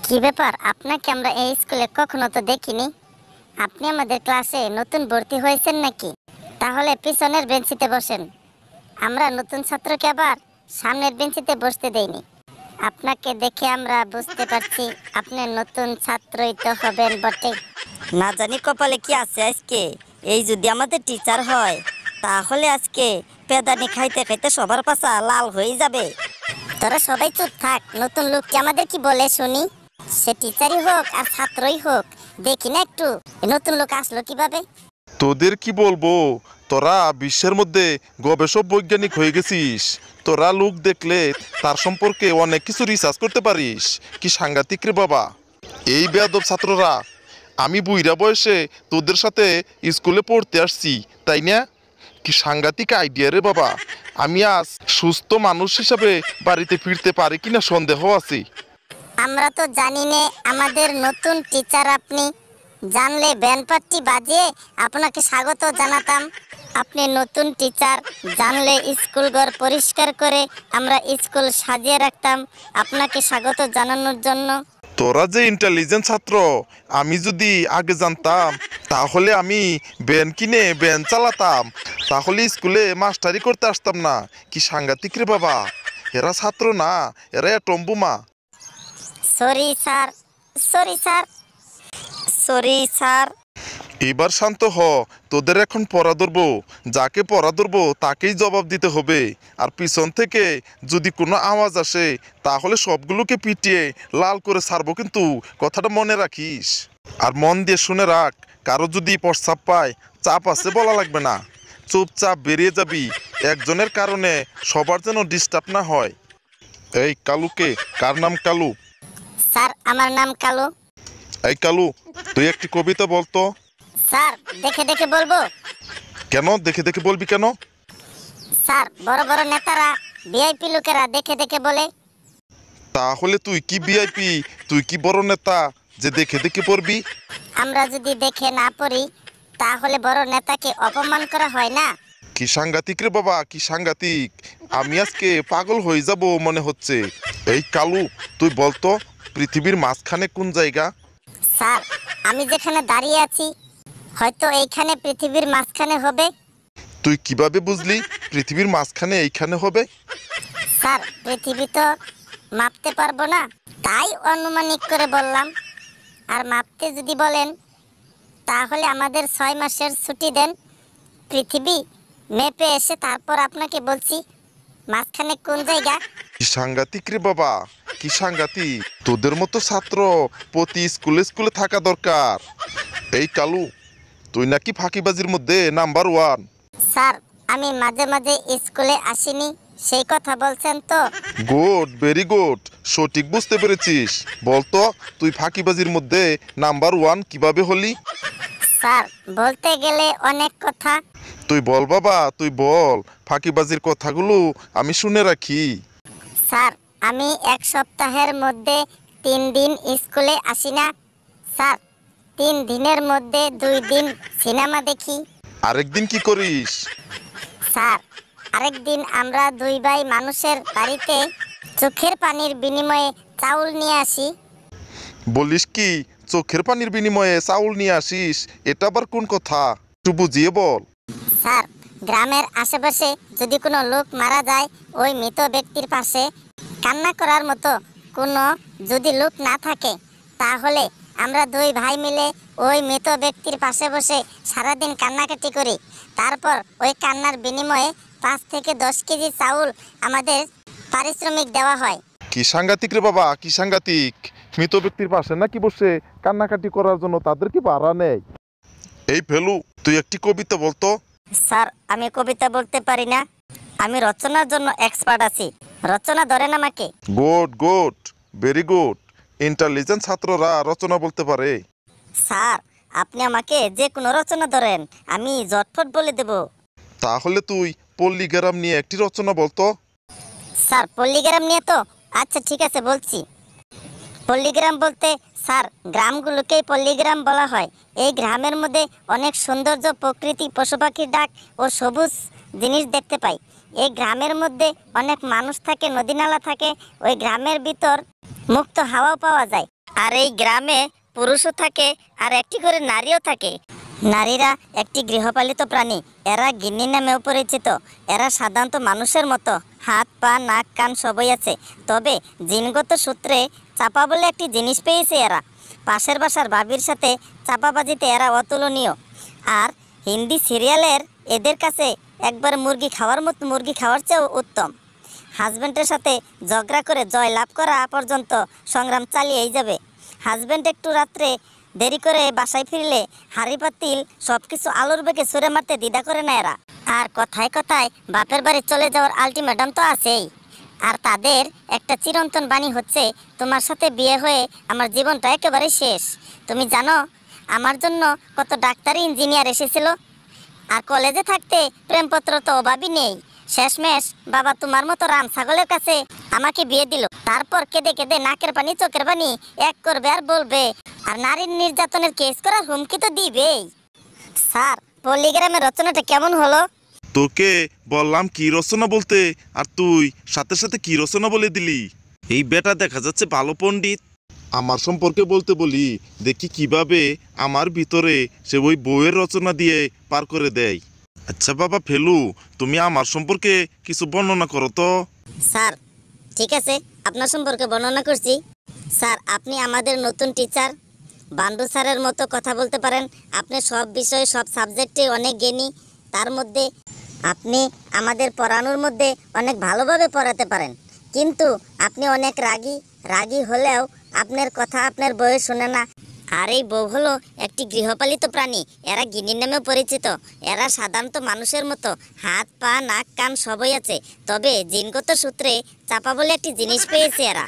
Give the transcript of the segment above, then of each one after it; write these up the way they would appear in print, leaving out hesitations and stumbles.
কি ব্যাপার? আপনাকে আমরা এই স্কুলে কখনো তো দেখিনি। আপনি আমাদের ক্লাসে নতুন ভর্তি হয়েছেন নাকি? তাহলে পিছনের বেঞ্চিতে বসেন। আমরা নতুন ছাত্রকে আবার সামনের বেঞ্চিতে বসতে দেইনি। আপনাকে দেখে আমরা বুঝতে পারছি আপনি নতুন ছাত্রই তো হবেন বটে। না জানি কপালে কি আছে আজকে। এই যদি আমাদের টিচার হয় তাহলে আজকে পেদানি খাইতে খাইতে সবার পাছা লাল হয়ে যাবে। তোরা সবাই চুপ থাক। নতুন লোককে আমাদের কি বলে শুনি। সে টিচারই হোক আর ছাত্রই হোক, দেখি না একটু নতুন লোক আসলো কিভাবে। তোদের কি বলবো, তোরা বিশ্বের মধ্যে গবেষক বৈজ্ঞানিক হয়ে গেছিস। তোরা লোক দেখলে তার সম্পর্কে অনেক কিছু রিসার্চ করতে পারিস। কি সাংঘাতিক রে বাবা এই বেয়াদব ছাত্ররা। আমি বুইরা বয়সে তোদের সাথে স্কুলে পড়তে আসছি, তাই না? কি সাংঘাতিক আইডিয়া রে বাবা। আমি আজ সুস্থ মানুষ হিসাবে বাড়িতে ফিরতে পারি কিনা সন্দেহ আছে। আমরা তো জানি নে আমাদের নতুন টিচার আপনি। জানলে ব্যান্ড পার্টি বাজিয়ে আপনাকে স্বাগত জানাতাম। আপনি নতুন টিচার জানলে স্কুল ঘর পরিষ্কার করে আমরা স্কুল সাজিয়ে রাখতাম আপনাকে স্বাগত জানানোর জন্য। তোরা যে ইন্টেলিজেন্ট ছাত্র, আমি যদি আগে জানতাম তাহলে আমি ভ্যান কিনে ভ্যান চালাতাম, তাহলে স্কুলে মাস্টারি করতে আসতাম না। কি সাংঘাতিক রে বাবা। এরা ছাত্র না, এরা টম্বুমা। Sorry sir, sorry sir, sorry sir. এবার শান্ত হ। তোদের এখন পড়া ধরবো, যাকে পড়া ধরবো তাকেই জবাব দিতে হবে। আর পিছন থেকে যদি কোনো আওয়াজ আসে তাহলে সবগুলোকে পিটিয়ে লাল করে ছাড়বো, কিন্তু কথাটা মনে রাখিস। আর মন দিয়ে শুনে রাখ, কারো যদি প্রস্রাব পায় চাপ আছে বলা লাগবে না, চুপচাপ বেরিয়ে যাবি। একজনের কারণে সবার যেন ডিস্টার্ব না হয়। এই কালুকে, কার নাম কালু? স্যার আমার নাম কালু। এই কালু, তুই একটি কবিতা বলতো। স্যার দেখে দেখে বলবো। কেন দেখে দেখে বলবি কেন? স্যার বড় বড় নেতারা ভিআইপি লোকেরা দেখে দেখে বলে। তাহলে তুই কি ভিআইপি, তুই কি বড় নেতা যে দেখে দেখে পড়বি? আমরা যদি দেখে না পড়ি তাহলে বড় নেতাকে অপমান করা হয় না। কি সাংঘাতিক রে বাবা, কি সাংঘাতিক। আমি আজকে পাগল হয়ে যাব মনে হচ্ছে। এই কালু, তুই বলতো পৃথিবীর মাঝখানে কোন জায়গা? স্যার আমি যেখানে দাঁড়িয়ে আছি হয়তো এইখানে পৃথিবীর মাঝখানে হবে। তুই কিভাবে বুঝলি পৃথিবীর মাঝখানে এইখানে হবে? স্যার পৃথিবী তো মাপতে পারবো না, তাই অনুমানিক করে বললাম। আর মাপতে যদি বলেন তাহলে আমাদের 6 মাসের ছুটি দেন, পৃথিবী মেপে এসে তারপর আপনাকে বলছি মাঝখানে কোন জায়গা। কি সাংঘাতিক রে বাবা, কি সাংঘাতিক। তোদের মতো ছাত্র প্রতি স্কুলে স্কুলে থাকা দরকার। এই কালু, তুই নাকি ফাঁকিবাজির মধ্যে নাম্বার 1। স্যার আমি মাঝে মাঝে স্কুলে আসিনি সেই কথা বলছেন তো? গুড, ভেরি গুড, সঠিক বুঝতে পেরেছিস। বলতো তুই ফাঁকিবাজির মধ্যে নাম্বার 1 কিভাবে হলি? স্যার বলতে গেলে অনেক কথা। তুই বল বাবা, তুই বল। ফাঁকিবাজির কথাগুলো আমি শুনে রাখি। স্যার আমি এক সপ্তাহের মধ্যে 3 দিন স্কুলে আসি না। স্যার 3 দিনের মধ্যে 2 দিন সিনেমা দেখি। আরেকদিন কি করিস? স্যার আরেকদিন আমরা 2 ভাই মানুষের বাড়িতে চোখের পানির বিনিময়ে চাউল নিয়ে আসি। বলিস কি, চোখের পানির বিনিময়ে চাউল নিয়ে আসিস? এটা আবার কোন কথা, একটু বুঝিয়ে বল। স্যার গ্রামের আশেপাশে যদি কোনো লোক মারা যায় ওই মৃত ব্যক্তির পাশে কান্না করার মতো কোনো যদি লোক না থাকে তাহলে আমরা 2 ভাই মিলে ওই মৃত ব্যক্তির পাশে বসে সারাদিন কান্নাকাটি করি। তারপর ওই কান্নার বিনিময়ে 5 থেকে 10 কেজি চাউল আমাদের পারিশ্রমিক দেওয়া হয়। কি সাংঘাতিক রে বাবা, কি সাংঘাতিক। মৃত ব্যক্তির পাশে নাকি বসে কান্নাকাটি করার জন্য তাদের কি ভাড়া নেই? এই ফেলু, তুই একটি কবিতা বলতো। স্যার আমি কবিতা বলতে পারি না, আমি রচনার জন্য এক্সপার্ট আছি। রচনা ধরেন আমাকে। Good good, very good. Intelligent ছাত্ররা রচনা বলতে পারে। স্যার আপনি আমাকে যে কোনো রচনা ধরেন, আমি ঝটফট বলে দেব। তাহলে তুই পল্লীগ্রাম নিয়ে একটি রচনা বলতো। স্যার পল্লীগ্রাম নিয়ে তো আচ্ছা ঠিক আছে বলছি। পল্লীগ্রাম বলতে স্যার গ্রামগুলোকেই পল্লীগ্রাম বলা হয়। এই গ্রামের মধ্যে অনেক সৌন্দর্য, প্রকৃতি, পশু পাখির ডাক ও সবুজ জিনিস দেখতে পাই। এই গ্রামের মধ্যে অনেক মানুষ থাকে, নদী নালা থাকে। ওই গ্রামের ভিতর মুক্ত হাওয়াও পাওয়া যায়। আর এই গ্রামে পুরুষও থাকে আর একটি করে নারীও থাকে। নারীরা একটি গৃহপালিত প্রাণী, এরা গিন্নি নামেও পরিচিত। এরা সাধারণত মানুষের মতো হাত পা নাক কান সবই আছে, তবে জিনগত সূত্রে চাপা বলে একটি জিনিস পেয়েছে এরা। পাশের বাসার ভাবির সাথে চাপাবাজিতে এরা অতুলনীয়। আর হিন্দি সিরিয়ালের এদের কাছে একবার মুরগি খাওয়ার চেয়েও উত্তম। হাজব্যান্ডের সাথে ঝগড়া করে জয় লাভ করা পর্যন্ত সংগ্রাম চালিয়েই যাবে। হাজব্যান্ড একটু রাত্রে দেরি করে বাসায় ফিরলে হাঁড়ি পাতিল সবকিছু আলুর বেগে ছুঁড়ে মারতে দ্বিধা করে না এরা। আর কথায় কথায় বাপের বাড়ি চলে যাওয়ার আলটিমেটাম তো আছেই। আর তাদের একটা চিরন্তন বাণী হচ্ছে, তোমার সাথে বিয়ে হয়ে আমার জীবনটা একেবারে শেষ। তুমি জানো আমার জন্য কত ডাক্তার ইঞ্জিনিয়ার এসেছিল, আর কলেজে থাকতে প্রেমপত্র তো অভাবই নেই। শেষমেশ বাবা তোমার মতো রাম ছাগলের কাছে আমাকে বিয়ে দিল। তারপর কেঁদে কেঁদে নাকের পানি চোখের পানি এক করবে আর বলবে, আর নারীর নির্যাতনের কেস করার হুমকি তো দিবেই। স্যার, পল্লীগ্রামের রচনাটা কেমন হলো? তোকে বললাম কি রচনা বলতে, আর তুই সাথে সাথে কি রচনা বলে দিলি। এই বেটা দেখা যাচ্ছে ভালো পণ্ডিত। আমার সম্পর্কে বলতে বলি, দেখি কিভাবে আমার ভিতরে সে ওই বইয়ের রচনা দিয়ে পার করে দেয়। আচ্ছা বাবা ফেলু, তুমি আমার সম্পর্কে কিছু বর্ণনা করো তো। স্যার, ঠিক আছে, আপনার সম্পর্কে বর্ণনা করছি। স্যার, আপনি আমাদের নতুন টিচার। বান্ডু স্যারের মতো কথা বলতে পারেন। আপনি সব বিষয়ে সব সাবজেক্টে অনেক জ্ঞানী। তার মধ্যে আপনি আমাদের পড়ানোর মধ্যে অনেক ভালোভাবে পড়াতে পারেন। কিন্তু আপনি অনেক রাগী হলেও আপনার কথা আপনার বউয়ে শোনে না। আর এই বউ হলো একটি গৃহপালিত প্রাণী। এরা গিনির নামেও পরিচিত। এরা সাধারণত মানুষের মতো হাত পা নাক কান সবই আছে, তবে জিনগত সূত্রে চাপা বলে একটি জিনিস পেয়েছে এরা।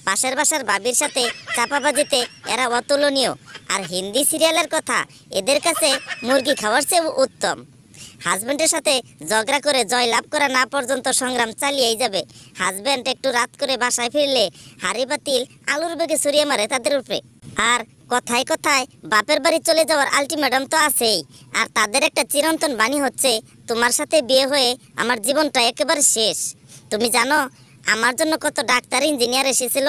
পাশের বাসার ভাবির সাথে চাপাবাজিতে এরা অতুলনীয়। আর হিন্দি সিরিয়ালের কথা, এদের কাছে মুরগি খাওয়ার চেয়েও উত্তম। হাজব্যান্ডের সাথে ঝগড়া করে জয় লাভ করা না পর্যন্ত সংগ্রাম চালিয়েই যাবে। হাজব্যান্ড একটু রাত করে বাসায় ফিরলে হাঁড়ি পাতিল আলুর বেগে ছড়িয়ে মারে তাদের উপরে। আর কথায় কথায় বাপের বাড়ি চলে যাওয়ার আলটিমেটাম তো আছেই। আর তাদের একটা চিরন্তন বাণী হচ্ছে, তোমার সাথে বিয়ে হয়ে আমার জীবনটা একেবারে শেষ। তুমি জানো আমার জন্য কত ডাক্তার ইঞ্জিনিয়ার এসেছিল,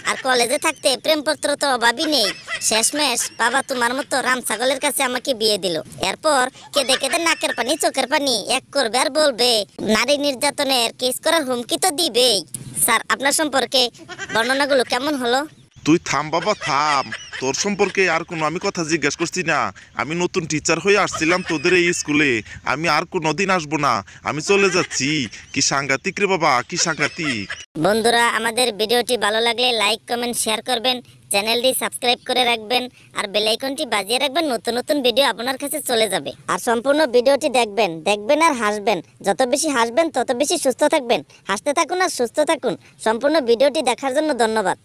আর কলেজে থাকতে প্রেমপত্র তো অভাবই নেই। শেষমেশ বাবা তোমার মতো রাম ছাগলের কাছে আমাকে বিয়ে দিল। এরপর কেঁদে কেঁদে নাকের পানি চোখের পানি এক করবে আর বলবে, নারী নির্যাতনের কেস করার হুমকি তো দিবেই। স্যার, আপনার সম্পর্কে বর্ণনাগুলো কেমন হলো? তুই থাম বাবা থাম, তোর সম্পর্কে আর কোনো আমি কথা জিজ্ঞেস করছি না। আমি নতুন টিচার হয়ে আসছিলাম তোদের এই স্কুলে, আমি আর কোনোদিন আসবো না, আমি চলে যাচ্ছি। কি সাংঘাতিক রে বাবা, কি সাংঘাতিক। বন্ধুরা, আমাদের ভিডিওটি ভালো লাগলে লাইক কমেন্ট শেয়ার করবেন, চ্যানেলটি সাবস্ক্রাইব করে রাখবেন, আর বেল আইকনটি বাজিয়ে রাখবেন। নতুন নতুন ভিডিও আপনার কাছে চলে যাবে। আর সম্পূর্ণ ভিডিওটি দেখবেন আর হাসবেন। যত বেশি হাসবেন তত বেশি সুস্থ থাকবেন। হাসতে থাকুন আর সুস্থ থাকুন। সম্পূর্ণ ভিডিওটি দেখার জন্য ধন্যবাদ।